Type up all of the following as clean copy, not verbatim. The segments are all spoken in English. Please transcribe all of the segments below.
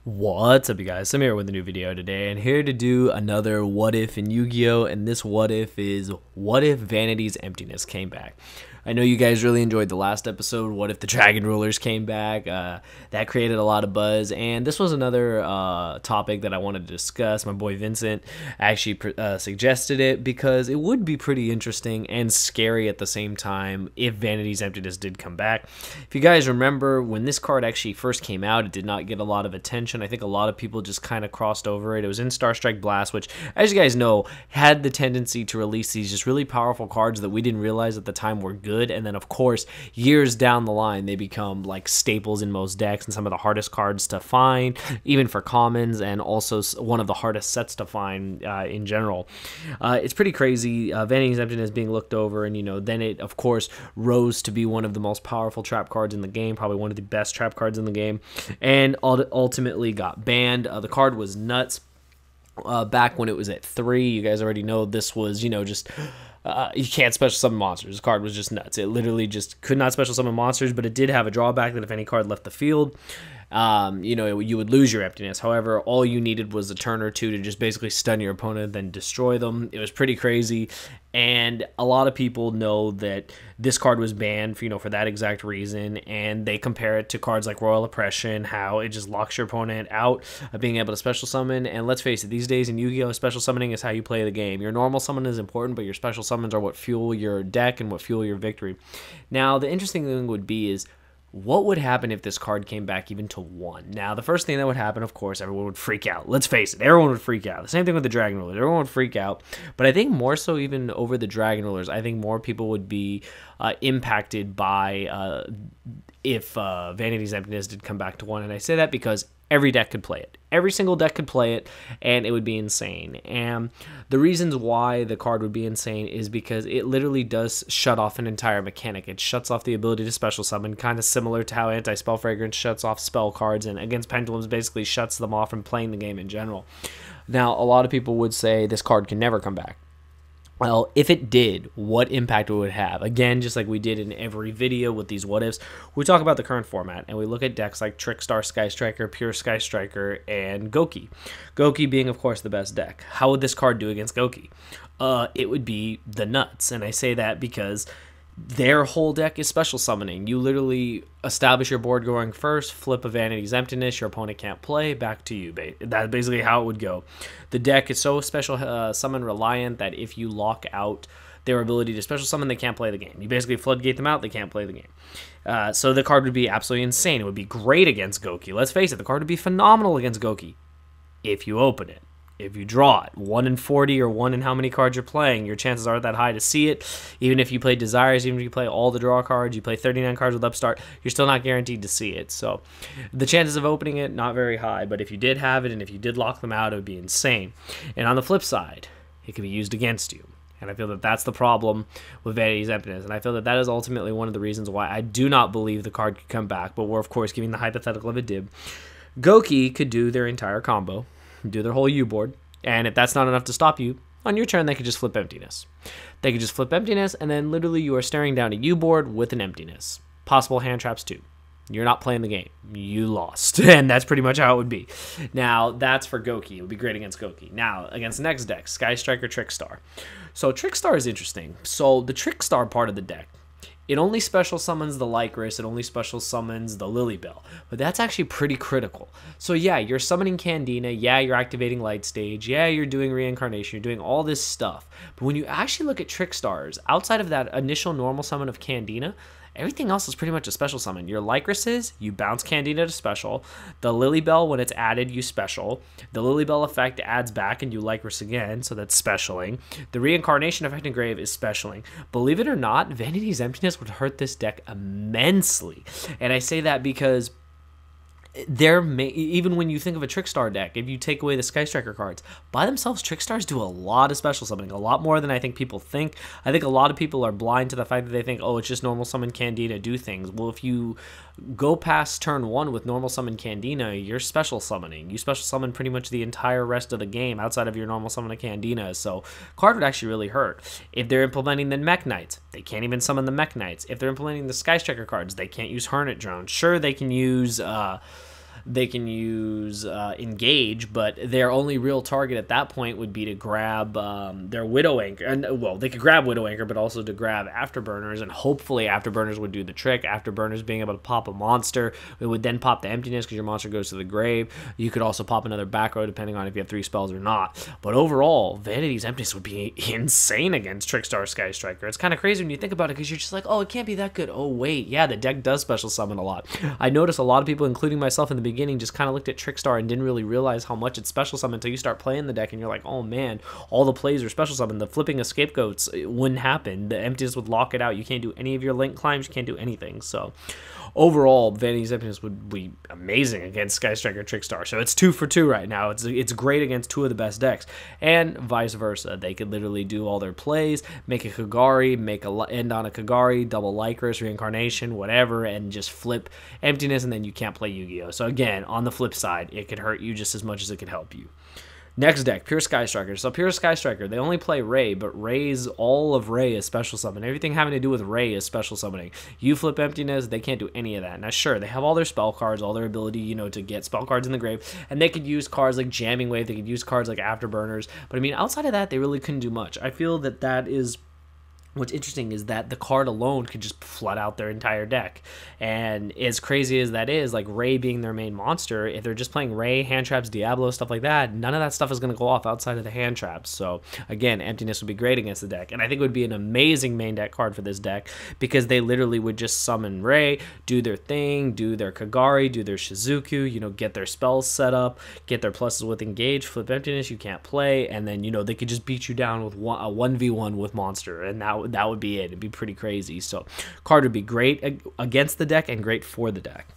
What's up, you guys? I'm here with a new video today, and here to do another what if in Yu-Gi-Oh! And this what if is, what if Vanity's Emptiness came back? I know you guys really enjoyed the last episode, what if the Dragon Rulers came back? That created a lot of buzz, and this was another topic that I wanted to discuss. My boy Vincent actually suggested it because it would be pretty interesting and scary at the same time if Vanity's Emptiness did come back. If you guys remember, when this card actually first came out, it did not get a lot of attention. I think a lot of people just kind of crossed over it. It was in Star Strike Blast, which, as you guys know, had the tendency to release these just really powerful cards that we didn't realize at the time were good. And then, of course, years down the line, they become like staples in most decks and some of the hardest cards to find, even for commons, and also one of the hardest sets to find in general. It's pretty crazy. Vanity's Emptiness being looked over, and then it, of course, rose to be one of the most powerful trap cards in the game, probably one of the best trap cards in the game, and ultimately got banned. The card was nuts. Back when it was at 3, you guys already know this was, just you can't special summon monsters. This card was just nuts. It literally just could not special summon monsters, but it did have a drawback that if any card left the field, you would lose your emptiness. However, all you needed was a turn or two to just basically stun your opponent, then destroy them. It was pretty crazy, and a lot of people know that this card was banned for that exact reason, and they compare it to cards like Royal Oppression, how it just locks your opponent out of being able to special summon. And let's face it, these days in Yu-Gi-Oh!, special summoning is how you play the game. Your normal summon is important, but your special summons are what fuel your deck and what fuel your victory. Now, the interesting thing would be is, what would happen if this card came back even to 1? Now, the first thing that would happen, of course, everyone would freak out. Let's face it, everyone would freak out. The same thing with the Dragon Rulers. Everyone would freak out. But I think more so even over the Dragon Rulers, I think more people would be impacted by if Vanity's Emptiness did come back to 1. And I say that because every deck could play it. Every single deck could play it, and it would be insane. And the reasons why the card would be insane is because it literally does shut off an entire mechanic. It shuts off the ability to special summon, kind of similar to how Anti-Spell Fragrance shuts off spell cards, and Against Pendulums basically shuts them off from playing the game in general. Now, a lot of people would say this card can never come back. Well, if it did, what impact it would have? Again, just like we did in every video with these what-ifs, we talk about the current format, and we look at decks like Trickstar Sky Striker, Pure Sky Striker, and Goki. Goki being, of course, the best deck. How would this card do against Goki? It would be the nuts, and I say that because their whole deck is special summoning. You literally establish your board going first, flip a Vanity's Emptiness, your opponent can't play, back to you. That's basically how it would go. The deck is so special summon reliant that if you lock out their ability to special summon, they can't play the game. You basically floodgate them out, they can't play the game. So the card would be absolutely insane. It would be great against Goki. Let's face it, the card would be phenomenal against Goki if you open it. If you draw it, 1 in 40 or 1 in how many cards you're playing, your chances aren't that high to see it. Even if you play Desires, even if you play all the draw cards, you play 39 cards with Upstart, you're still not guaranteed to see it. So the chances of opening it, not very high. But if you did have it and if you did lock them out, it would be insane. And on the flip side, it could be used against you. And I feel that that's the problem with Vanity's Emptiness. And I feel that that is ultimately one of the reasons why I do not believe the card could come back. But we're, of course, giving the hypothetical of it did. Goki could do their entire combo, do their whole U-board, and if that's not enough to stop you, on your turn they could just flip Emptiness. They could just flip Emptiness, and then literally you are staring down a U-board with an Emptiness. Possible hand traps too. You're not playing the game. You lost. And that's pretty much how it would be. Now, that's for Goki. It would be great against Goki. Now, against the next deck, Sky Striker, Trickstar. So Trickstar is interesting. So the Trickstar part of the deck, it only special summons the Lycris, it only special summons the Lilybell, but that's actually pretty critical. So yeah, you're summoning Candina, yeah, you're activating Light Stage, yeah, you're doing Reincarnation, you're doing all this stuff. But when you actually look at Trickstars, outside of that initial normal summon of Candina, everything else is pretty much a special summon. Your Lycrises, you bounce Candina to special. The Lilybell, when it's added, you special. The Lilybell effect adds back and you Lycris again, so that's specialing. The Reincarnation effect Engrave is specialing. Believe it or not, Vanity's Emptiness would hurt this deck immensely. And I say that because even when you think of a Trickstar deck, if you take away the Sky Striker cards, by themselves, Trickstars do a lot of special summoning, a lot more than I think people think. I think a lot of people are blind to the fact that they think, oh, it's just normal summon Candina, do things. Well, if you go past turn 1 with normal summon Candina, you're special summoning. You special summon pretty much the entire rest of the game outside of your normal summon of Candina, so card would actually really hurt. If they're implementing the Mech Knights, they can't even summon the Mech Knights. If they're implementing the Sky Striker cards, they can't use Hermit Drones. Sure, they can use they can use Engage, but their only real target at that point would be to grab their Widow Anchor. And, well, they could grab Widow Anchor, but also to grab Afterburners, and hopefully Afterburners would do the trick. Afterburners being able to pop a monster, it would then pop the Emptiness because your monster goes to the grave. You could also pop another back row depending on if you have 3 spells or not. But overall, Vanity's Emptiness would be insane against Trickstar Sky Striker. It's kind of crazy when you think about it because you're just like, oh, it can't be that good. Oh, wait, yeah, the deck does special summon a lot. I noticed a lot of people, including myself in the beginning, just kind of looked at Trickstar and didn't really realize how much it's special summon until you start playing the deck and you're like, oh man, all the plays are special summon. The flipping of Scapegoats, it wouldn't happen. The Emptiness would lock it out. You can't do any of your link climbs. You can't do anything. So overall, Vanity's Emptiness would be amazing against Sky Striker Trickstar. So it's 2 for 2 right now. It's great against 2 of the best decks, and vice versa. They could literally do all their plays, make a Kagari, end on a Kagari, double Lycris, Reincarnation, whatever, and just flip Emptiness, and then you can't play Yu-Gi-Oh! So again, on the flip side, it could hurt you just as much as it could help you. Next deck, Pure Sky Striker. So Pure Sky Striker, they only play Ray, but all of Ray is special summon. Everything having to do with Ray is special summoning. You flip Emptiness, they can't do any of that. Now sure, they have all their spell cards, all their ability, you know, to get spell cards in the grave, and they could use cards like Jamming Wave, they could use cards like Afterburners, but I mean, outside of that, they really couldn't do much. I feel that is... What's interesting is that the card alone could just flood out their entire deck. And as crazy as that is, like Ray being their main monster, if they're just playing Ray, hand traps, Diablo, stuff like that, none of that stuff is going to go off outside of the hand traps. So again, Emptiness would be great against the deck. And I think it would be an amazing main deck card for this deck because they literally would just summon Ray, do their thing, do their Kagari, do their Shizuku, you know, get their spells set up, get their pluses with Engage, flip Emptiness, you can't play, and then, you know, they could just beat you down with a 1v1 with Monster, and that would be it. It'd be pretty crazy. So card would be great against the deck and great for the deck.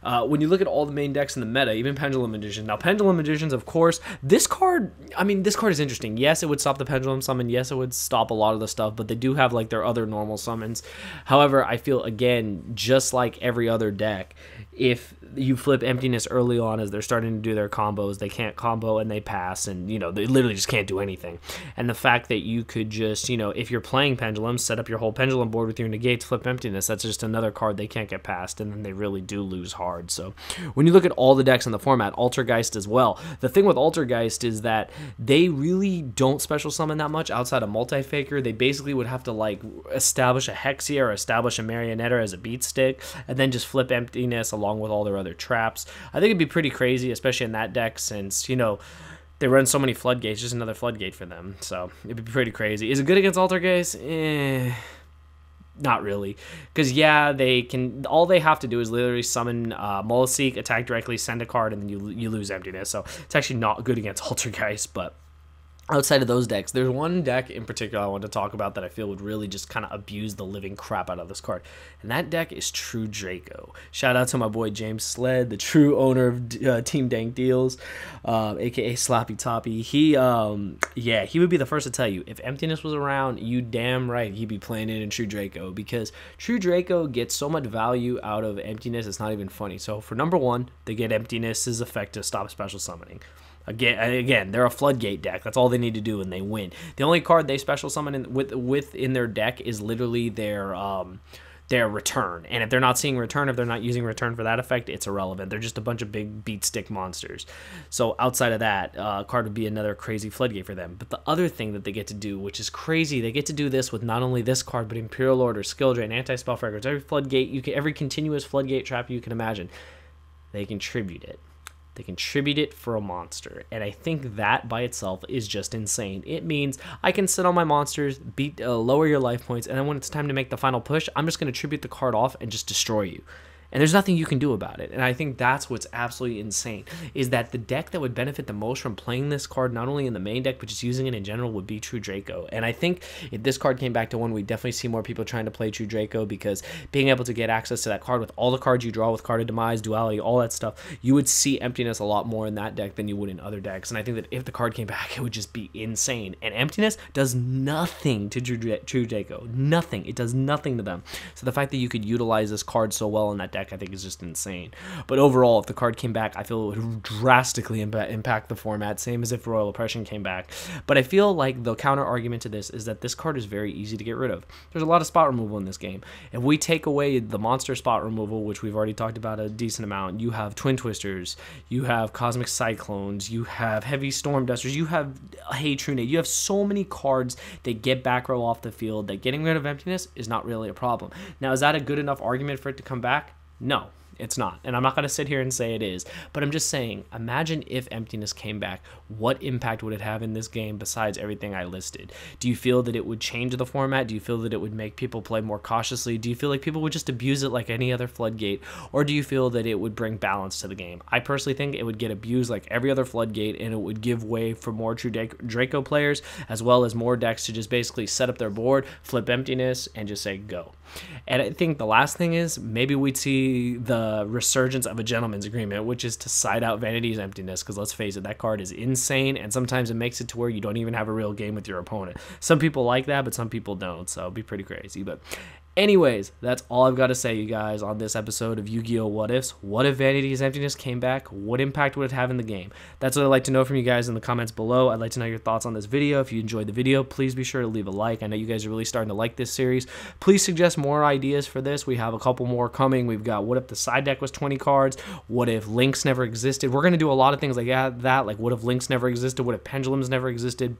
When you look at all the main decks in the meta, even Pendulum Magician. Now, Pendulum Magicians, of course, this card is interesting. Yes, it would stop the Pendulum Summon. Yes, it would stop a lot of the stuff, but they do have, like, their other normal summons. However, I feel, again, just like every other deck, if you flip Emptiness early on as they're starting to do their combos, they can't combo and they pass, and, you know, they literally just can't do anything. And the fact that you could just, you know, if you're playing Pendulum, set up your whole Pendulum board with your negates, flip Emptiness, that's just another card they can't get past, and then they really do lose hard. So when you look at all the decks in the format, Altergeist as well, the thing with Altergeist is that they really don't special summon that much outside of Multi-Faker. They basically would have to, like, establish a Hexia or establish a Marionetta as a beat stick, and then just flip Emptiness along with all their other traps. I think it'd be pretty crazy, especially in that deck, since, you know, they run so many floodgates, just another floodgate for them. So it'd be pretty crazy. Is it good against Altergeist? Not really, because yeah, they can. All they have to do is literally summon Molaseek, attack directly, send a card, and then you lose Emptiness. So it's actually not good against Altergeist. But outside of those decks, there's one deck in particular I want to talk about that I feel would really just kind of abuse the living crap out of this card, and that deck is True Draco. Shout out to my boy James Sled, the true owner of Team Dank Deals, aka Slappy Toppy. He would be the first to tell you if Emptiness was around, you damn right he'd be playing it in True Draco, because True Draco gets so much value out of Emptiness, it's not even funny. So for number one, they get Emptiness's effect to stop special summoning. Again, they're a floodgate deck. That's all they need to do, and they win. The only card they special summon in their deck is literally their return. And if they're not seeing return, if they're not using return for that effect, it's irrelevant. They're just a bunch of big beat stick monsters. So outside of that, card would be another crazy floodgate for them. But the other thing that they get to do, which is crazy, they get to do this with not only this card, but Imperial Order, Skill Drain, Anti-Spell Fragments, every floodgate, every continuous floodgate trap you can imagine. They contribute it. They contribute it for a monster, and I think that by itself is just insane. It means I can sit on my monsters, lower your life points, and then when it's time to make the final push, I'm just going to tribute the card off and just destroy you. And there's nothing you can do about it. And I think that's what's absolutely insane, is that the deck that would benefit the most from playing this card, not only in the main deck, but just using it in general, would be True Draco. And I think if this card came back to one, we'd definitely see more people trying to play True Draco, because being able to get access to that card with all the cards you draw with Card of Demise, Duality, all that stuff, you would see Emptiness a lot more in that deck than you would in other decks. And I think that if the card came back, it would just be insane. And Emptiness does nothing to True Draco. Nothing. It does nothing to them. So the fact that you could utilize this card so well in that deck deck, I think is just insane. But overall, if the card came back, I feel it would drastically impact the format, same as if Royal Oppression came back. But I feel like the counter argument to this is that this card is very easy to get rid of. There's a lot of spot removal in this game. If we take away the monster spot removal, which we've already talked about a decent amount, you have Twin Twisters, you have Cosmic Cyclones, you have Heavy Storm Dusters, you have Hey True Nate, you have so many cards that get back row off the field that getting rid of Emptiness is not really a problem. Now, is that a good enough argument for it to come back? No. It's not, and I'm not going to sit here and say it is, but I'm just saying, imagine if Emptiness came back. What impact would it have in this game besides everything I listed? Do you feel that it would change the format? Do you feel that it would make people play more cautiously? Do you feel like people would just abuse it like any other Floodgate? Or do you feel that it would bring balance to the game? I personally think it would get abused like every other Floodgate, and it would give way for more true Draco players, as well as more decks to just basically set up their board, flip Emptiness, and just say go. And I think the last thing is maybe we'd see the resurgence of a gentleman's agreement, which is to side out Vanity's Emptiness, because let's face it, that card is insane, and sometimes it makes it to where you don't even have a real game with your opponent. Some people like that, but some people don't, so it'd be pretty crazy. But anyways, that's all I've got to say, you guys, on this episode of Yu-Gi-Oh! What Ifs. What if Vanity's Emptiness came back? What impact would it have in the game? That's what I'd like to know from you guys in the comments below. I'd like to know your thoughts on this video. If you enjoyed the video, please be sure to leave a like. I know you guys are really starting to like this series. Please suggest more ideas for this. We have a couple more coming. We've got what if the side deck was 20 cards? What if links never existed? We're going to do a lot of things like that, like what if links never existed? What if pendulums never existed?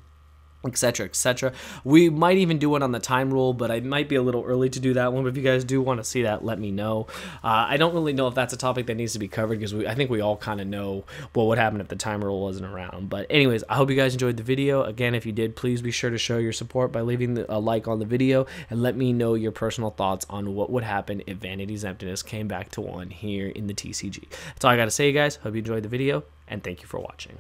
Etc, etc. We might even do one on the time rule, but I might be a little early to do that one. But if you guys do want to see that, let me know. I don't really know if that's a topic that needs to be covered, because I think we all kind of know what would happen if the time rule wasn't around. But anyways, I hope you guys enjoyed the video. Again, if you did, please be sure to show your support by leaving a like on the video, and let me know your personal thoughts on what would happen if Vanity's Emptiness came back to 1 here in the TCG. That's all I got to say, you guys. Hope you enjoyed the video, and thank you for watching.